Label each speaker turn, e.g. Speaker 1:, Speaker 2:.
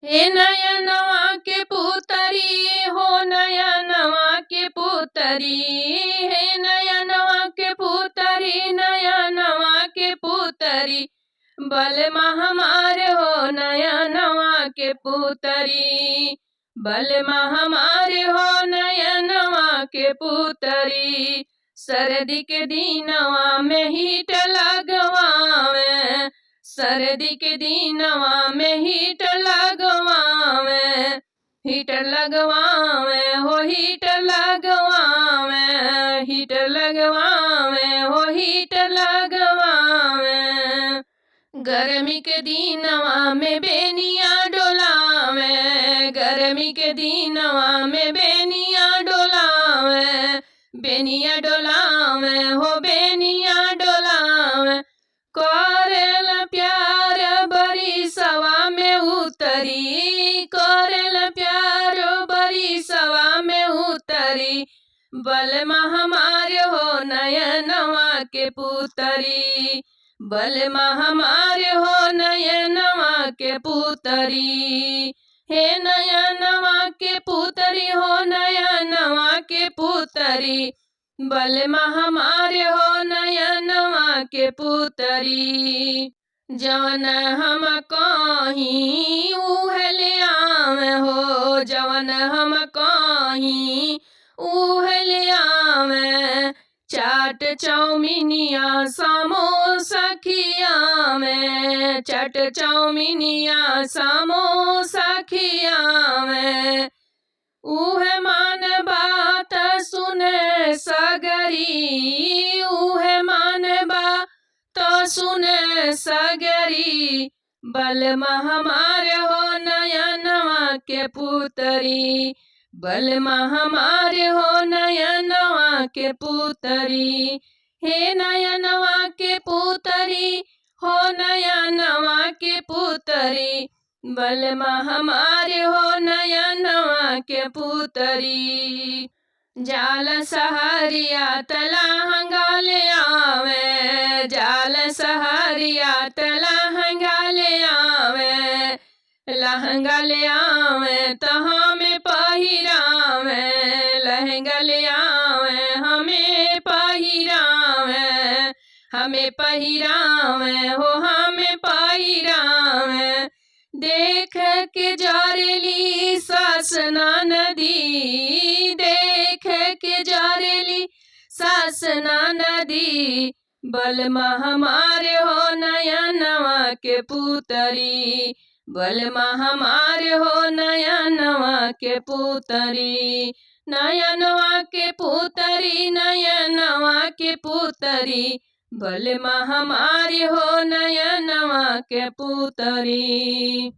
Speaker 1: हे नयनवा के पुतरी हो नयनवा के पुतरी, हे नयनवा के पुतरी नयनवा के पुतरी, बलमा हमार हो नयनवा के पुतरी, बलमा हमार हो नयनवा के पुतरी। सर्दी के दिनवा में हीट लगवावे, सर्दी के दिनवा में हीटर लगवावे, हीटर लगवावे हो हीटर लगवावे, हीटर लगवावे हो हीटर लगवावे। गर्मी के दिनवा में बेनिया डोलावे, गर्मी के दिनवा में बेनिया डोलावे, बेनिया डोलावे हो बेनिया डोलावे। करेल प्यार बरिसवा में उतरी, करेल प्यार बरिसवा में उतरी, बलमा हमार हो नयनवा के पुतरी, बलमा हमार हो नयनवा के पुतरी। हे नयनवा के पुतरी हो नयनवा के पुतरी, बलमा हमार हो नयनवा के पुतरी। जवन हम कहीं उहे ले आवे हो, जवन हम कहीं उहे ले आवे। चाट चौमिनिया समोसा खियावे, चाट चौमिनिया समोसा खियावे। उहे मान बात सुने सगरी, उहे मान बात सुने सगरी, बलमा हमार हो नयनवा के पुतरी, बलमा हमार हो नयनवा के पुतरी। हे नयनवा के पुतरी हो नयनवा के पुतरी, बलमा हमार हो नयनवा के पुतरी। जाल सहरिया तलहंगा ले आवे, जाल सहरिया तलहंगा ले आवे, लहंगा ले आवे तो हमें पहिरावे, लहंगा ले आवे हमें पहिरावे, हमें पहिरावे हो हमें पहिरावे। देख के जारेली सास नदी, देख के जारेली सास नदी, बलमा हमार हो नयनवा के पुतरी, बलमा हमार हो नयनवा के पुतरी। नयनवा के पुतरी नयनवा के पुतरी, बलमा हमार हो नयनवा के पुतरी।